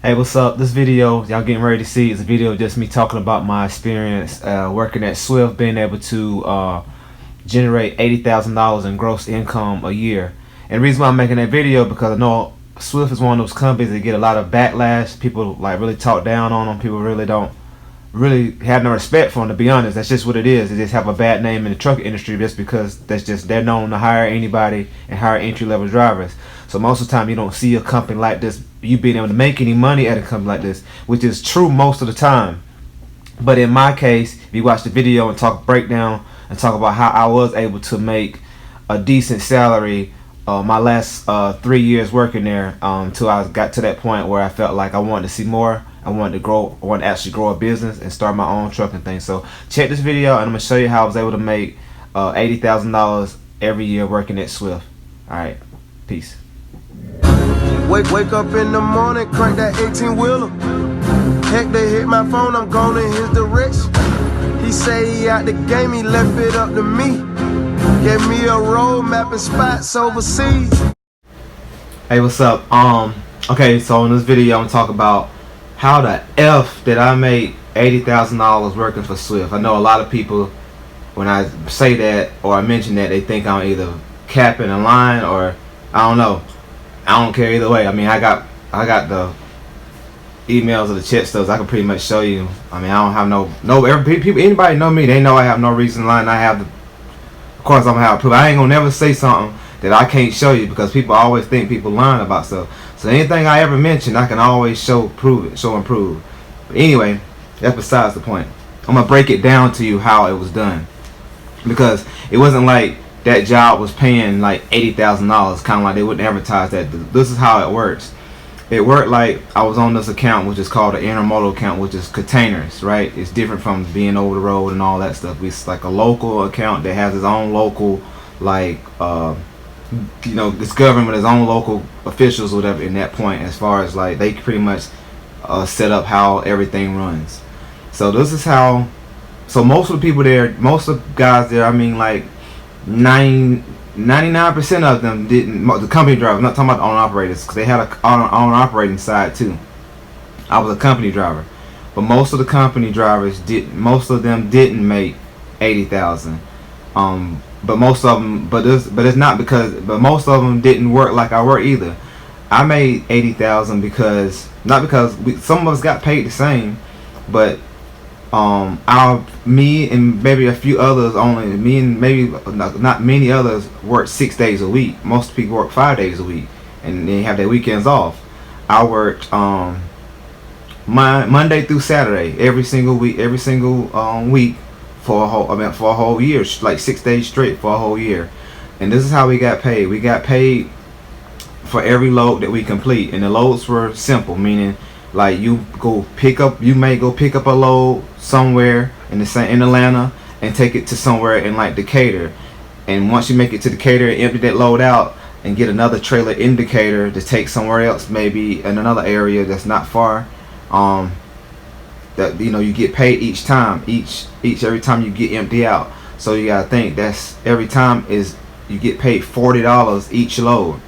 Hey, what's up? This video y'all getting ready to see is a video of just me talking about my experience working at Swift, being able to generate $80,000 in gross income a year. And the reason why I'm making that video because I know Swift is one of those companies that get a lot of backlash. People like really talk down on them. People really don't have no respect for them, to be honest. That's just what it is. They just have a bad name in the truck industry just because they're known to hire anybody and hire entry-level drivers. So most of the time you don't see a company like this, you being able to make any money at a company like this, which is true most of the time. But in my case, if you watch the video and breakdown and talk about how I was able to make a decent salary my last 3 years working there, till I got to that point where I felt like I wanted to see more. I wanted to grow. I wanted to actually grow a business and start my own trucking thing. So check this video, and I'm gonna show you how I was able to make $80,000 every year working at Swift. All right, peace. Wake up in the morning, crank that 18-wheeler. Heck, they hit my phone, I'm going in his direction. He say he out the game, he left it up to me. Gave me a road map and spots overseas. Hey, what's up? Okay, so in this video, I'm gonna talk about how the F did I make $80,000 working for Swift. I know a lot of people, when I say that or I mention that, they think I'm either capping a line or I don't know. I don't care either way. I mean, I got the emails of the check stubs. I can pretty much show you. I mean, I don't have anybody know me. They know I have no reason to lie. And I have the, of course, I'm gonna have proof. I ain't gonna never say something that I can't show you because people always think people lying about stuff. So anything I ever mention, I can always show and prove. But anyway, that's besides the point. I'm gonna break it down to you how it was done, because it wasn't like that job was paying like $80,000, kind of like they wouldn't advertise that. This is how it works. It worked like I was on this account, which is called an intermodal account, which is containers, right? It's different from being over the road and all that stuff. It's like a local account that has its own local, like, it's governed with its own local officials or whatever in that point, as far as like they pretty much set up how everything runs. So this is how, so most of the people there, most of the guys there, I mean like 99% of them didn't, the company drivers, I'm not talking about the owner operators, because they had a owner operating side too. I was a company driver, but most of the company drivers most of them didn't make 80,000. But most of them, but most of them didn't work like I work either. I made 80,000 because, not because some of us got paid the same, but me and maybe a few others, only me and maybe not many others, worked 6 days a week. Most people work 5 days a week, and they have their weekends off. I worked Monday through Saturday every single week for a whole year, like 6 days straight for a whole year. And this is how we got paid. We got paid for every load that we complete, and the loads were simple, meaning like you may go pick up a load somewhere in Atlanta and take it to somewhere in like Decatur, and once you make it to Decatur, empty that load out and get another trailer in Decatur to take somewhere else, maybe in another area that's not far. That you get paid each time, every time you get empty out. So you gotta think that's every time is you get paid $40 each load.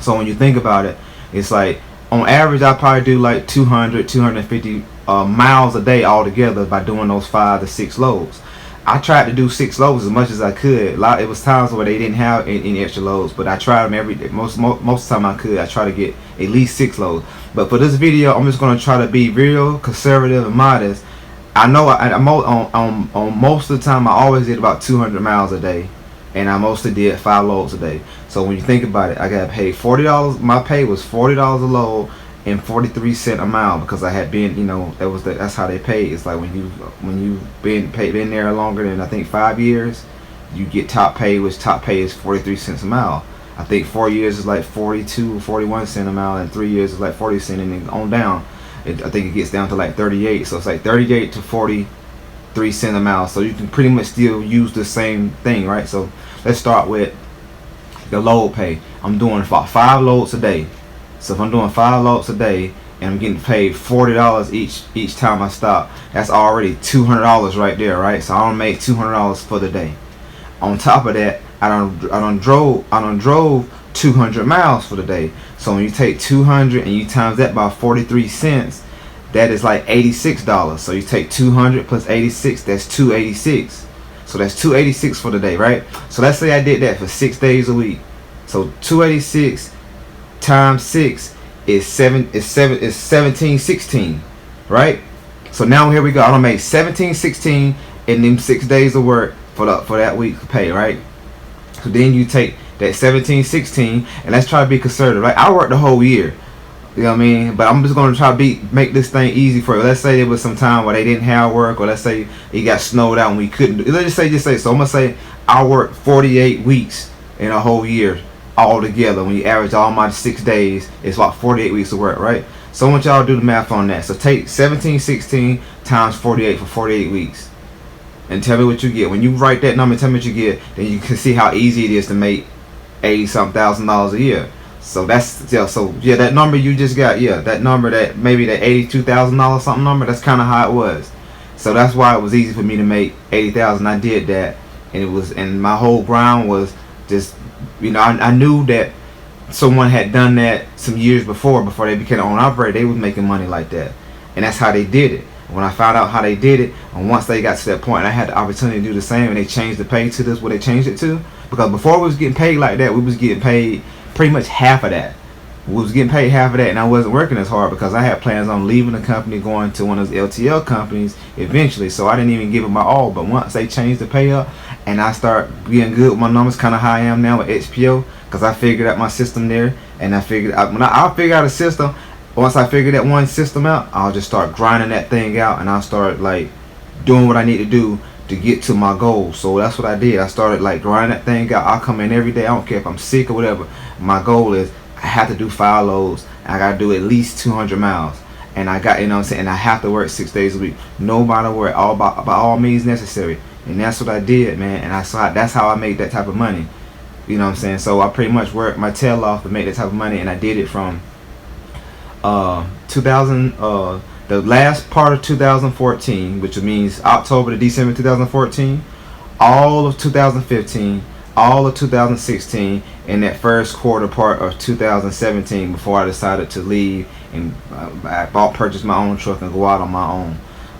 So when you think about it, it's like on average I probably do like 250 miles a day altogether by doing those 5 to 6 loads. I tried to do 6 loads as much as I could. It was times where they didn't have any extra loads, but I tried them every day. Most of the time I could. I try to get at least 6 loads. But for this video, I'm just gonna try to be real conservative and modest. I know on most of the time I always did about 200 miles a day, and I mostly did 5 loads a day. So when you think about it, I got paid $40. My pay was $40 a load and 43 cents a mile, because I had been, that's how they pay. It's like when you've been there longer than I think 5 years, you get top pay, which top pay is 43 cents a mile. I think 4 years is like 41 cents a mile, and 3 years is like 40 cents, and then on down, I think it gets down to like 38. So it's like 38 to 43 cents a mile. So you can pretty much still use the same thing, right? So let's start with the load pay. I'm doing about 5 loads a day. So if I'm doing 5 loads a day and I'm getting paid $40 each time I stop, that's already $200 right there, right? So I don't make $200 for the day. On top of that, I done drove 200 miles for the day. So when you take 200 and you times that by 43 cents, that is like $86. So you take 200 plus 86, that's 286. So that's 286 for the day, right? So let's say I did that for 6 days a week. So 286 times 6 is 1716, right? So now here we go. I don't make 1716 in them 6 days of work for that week's pay, right? So then you take that 1716 and let's try to be conservative, right? I worked the whole year. You know what I mean? But I'm just gonna try to make this thing easy for you. Let's say there was some time where they didn't have work, or let's say it got snowed out and we couldn't do. Let's just say. So I'm gonna say I worked 48 weeks in a whole year all together. When you average all my 6 days, it's about 48 weeks of work, right? So I want y'all to do the math on that. So take 1716 times 48 for 48 weeks, and tell me what you get. When you write that number, tell me what you get. Then you can see how easy it is to make $80-some thousand a year. So that's that number you just got, that number, that maybe that $82,000 something number, that's kind of how it was. So that's why it was easy for me to make 80,000. I did that, and my whole grind was just, I knew that someone had done that some years before they became an owner operator. They was making money like that, and that's how they did it. When I found out how they did it, and once they got to that point, I had the opportunity to do the same, and they changed the pay to this, what they changed it to. Because before we was getting paid like that, we was getting paid pretty much half of that. We was getting paid half of that, and I wasn't working as hard because I had plans on leaving the company, going to one of those LTL companies eventually. So I didn't even give it my all. But once they changed the pay up, and I start getting good with my numbers, kind of how I am now with XPO, because I figured out my system there, and I figured out when I figure out a system. Once I figure that one system out, I'll just start grinding that thing out, and I'll start like doing what I need to do to get to my goal. So that's what I did. I started like grinding that thing out. I'll come in every day. I don't care if I'm sick or whatever. My goal is I have to do 5 loads. I got to do at least 200 miles. And I got, what I'm saying, and I have to work 6 days a week. No matter what, by all means necessary. And that's what I did, man. And that's how I made that type of money. You know what I'm saying? So I pretty much worked my tail off to make that type of money, and I did it from 2000, the last part of 2014, which means October to December 2014, all of 2015, all of 2016, and that first quarter part of 2017 before I decided to leave and purchase my own truck and go out on my own.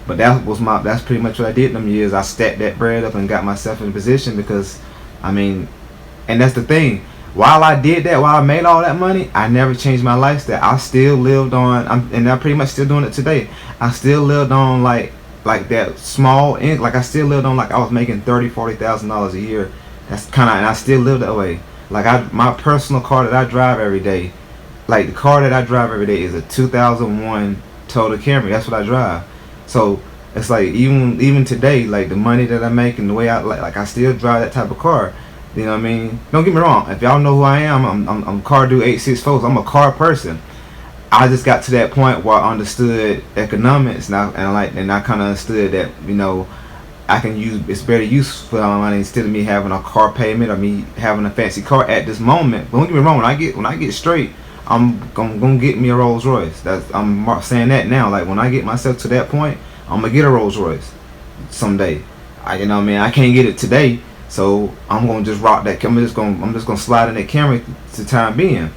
But that's pretty much what I did in them years. I stacked that bread up and got myself in a position because, and that's the thing. While I did that, while I made all that money, I never changed my lifestyle. I still lived on, and I'm pretty much still doing it today. I still lived on like that small, like I still lived on like I was making $30,000-$40,000 a year. That's kind of, and I still live that way. Like my personal car that I drive every day, like the car that I drive every day is a 2001 Toyota Camry. That's what I drive. So it's like even today, like the money that I make and the way I like I still drive that type of car. You know what I mean? Don't get me wrong. If y'all know who I am, I'm Car Dude 864. I'm a car person. I just got to that point where I understood economics now, and I kind of understood that I can use, it's better use for my money instead of me having a car payment or me having a fancy car at this moment. But don't get me wrong. When I get straight, I'm gonna get me a Rolls Royce. I'm saying that now. Like when I get myself to that point, I'm gonna get a Rolls Royce someday. I can't get it today. So I'm gonna just rock that. I'm just gonna slide in that Camry to time being.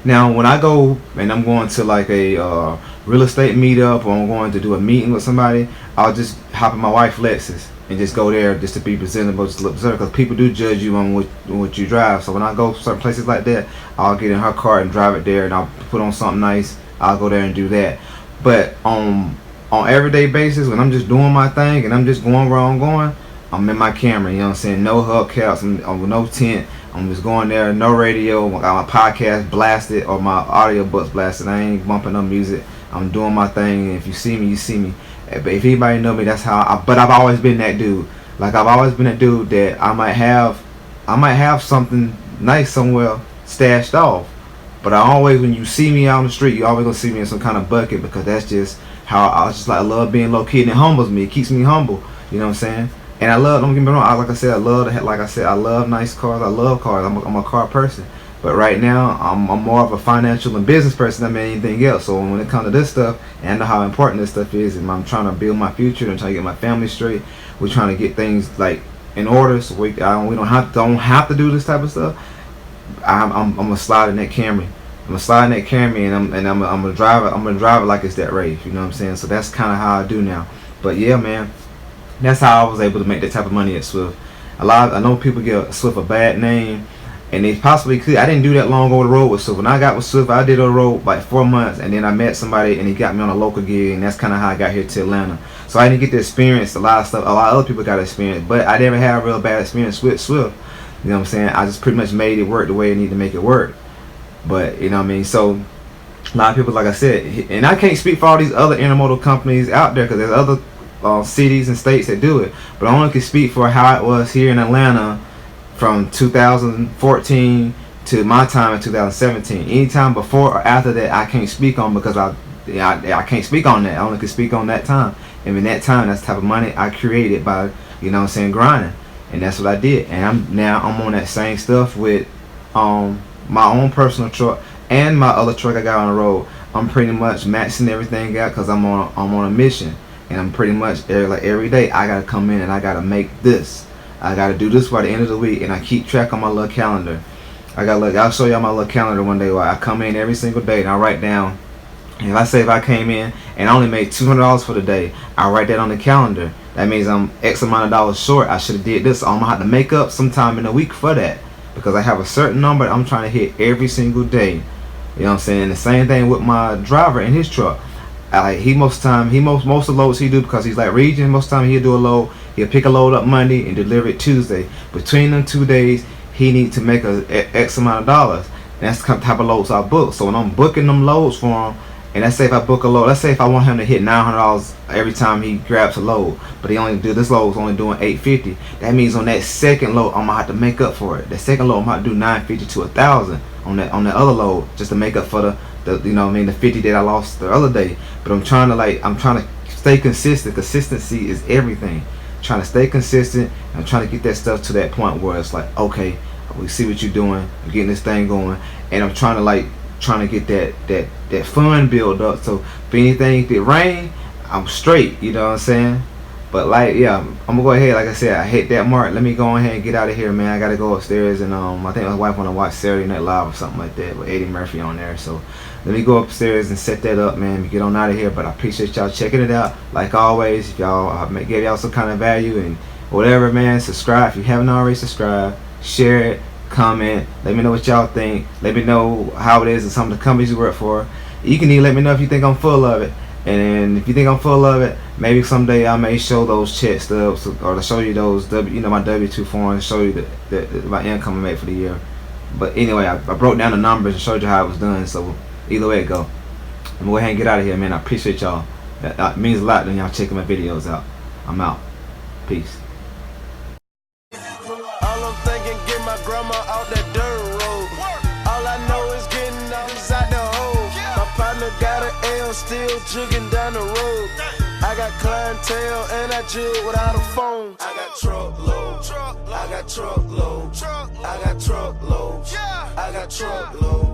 Now when I go and I'm going to like a real estate meetup, or I'm going to do a meeting with somebody, I'll just hop in my wife's Lexus and just go there just to be presentable, just to look presentable, because people do judge you on what you drive. So when I go certain places like that, I'll get in her car and drive it there, and I'll put on something nice. I'll go there and do that. But on everyday basis, when I'm just doing my thing and I'm just going where I'm going, I'm in my Camry, you know what I'm saying? No hubcaps, no tent. I'm just going there, no radio. I got my podcast blasted or my audio books blasted. I ain't bumping no music. I'm doing my thing. And if you see me, you see me. But if anybody know me, that's how. But I've always been that dude. Like I've always been a dude that I might have something nice somewhere stashed off. But when you see me out on the street, you always gonna see me in some kind of bucket, because that's just how I love being low key, and it humbles me. It keeps me humble. You know what I'm saying? And don't get me wrong, I love nice cars. I love cars. I'm a car person. But right now, I'm more of a financial and business person than anything else. So when it comes to this stuff, and I know how important this stuff is, and I'm trying to build my future and trying to get my family straight. We're trying to get things like in order, so we don't have to do this type of stuff. I'm gonna slide in that Camry. I'm gonna slide in that Camry, and I'm gonna drive it. I'm gonna drive it like it's that Wraith. You know what I'm saying? So that's kind of how I do now. But yeah, man, that's how I was able to make that type of money at Swift. I know people give Swift a bad name, and they possibly could. I didn't do that long over the road with Swift. When I got with Swift, I did on the road like 4 months, and then I met somebody, and he got me on a local gig, and that's kind of how I got here to Atlanta. So I didn't get to experience a lot of stuff. A lot of other people got to experience, but I never had a real bad experience with Swift. You know what I'm saying? I just pretty much made it work the way I need to make it work. But you know what I mean? So a lot of people, like I said, and I can't speak for all these other intermodal companies out there, because there's other cities and states that do it, but I only can speak for how it was here in Atlanta from 2014 to my time in 2017. Anytime before or after that, I can't speak on, because I can't speak on that. I only can speak on that time, and in that time, that's the type of money I created by, you know what I'm saying, grinding, and that's what I did. And I'm on that same stuff with my own personal truck and my other truck I got on the road. I'm pretty much maxing everything out, because I'm on a mission. And I'm pretty much every day I gotta come in and I gotta make this. I gotta do this by the end of the week, and I keep track on my little calendar. I'll show y'all my little calendar one day where I come in every single day and I write down. And if I came in and I only made $200 for the day, I write that on the calendar. That means I'm X amount of dollars short. I should have did this. I'm gonna have to make up sometime in the week for that, because I have a certain number I'm trying to hit every single day. You know what I'm saying? And the same thing with my driver in his truck. Most of the loads he do, because he's like region. Most of the time he'll do a load. He'll pick a load up Monday and deliver it Tuesday. Between them 2 days, he needs to make a X amount of dollars. And that's the type of loads I book. So when I'm booking them loads for him, and let's say if I book a load, let's say if I want him to hit $900 every time he grabs a load, but he only do this load is only doing $850. That means on that second load, I'm gonna have to make up for it. The second load, I'm gonna have to do $950 to $1,000 on that other load, just to make up for the you know what I mean, the 50 that I lost the other day. But I'm trying to stay consistent. Consistency is everything. Trying to stay consistent. I'm trying to get that stuff to that point where it's like, okay, we see what you're doing. You're getting this thing going, and I'm trying to get that fun build up. So if anything, if it rain, I'm straight. You know what I'm saying? But yeah, I'm gonna go ahead. Like I said, I hit that mark. Let me go ahead and get out of here, man. I gotta go upstairs, and I think my wife wanna watch Saturday Night Live or something like that with Eddie Murphy on there. So let me go upstairs and set that up, man. Get on out of here. But I appreciate y'all checking it out. Like always, if y'all gave y'all some kind of value and whatever, man, subscribe if you haven't already subscribed. Share it, comment. Let me know what y'all think. Let me know how it is in some of the companies you work for. You can even let me know if you think I'm full of it. And if you think I'm full of it, maybe someday I may show those check stubs, or to show you those my W2 forms, show you my income I made for the year. But anyway, I broke down the numbers and showed you how it was done. So either way it go, I'm gonna go ahead and get out of here, man. I appreciate y'all. That means a lot when y'all checking my videos out. I'm out. Peace. All I'm thinking, get my grandma out that dirt road. All I know is getting outside the hole. My partner got an L, still jugging down the road. I got clientele and I jug without a phone. I got truckloads, I got truckloads, I got truckloads, I got truckloads.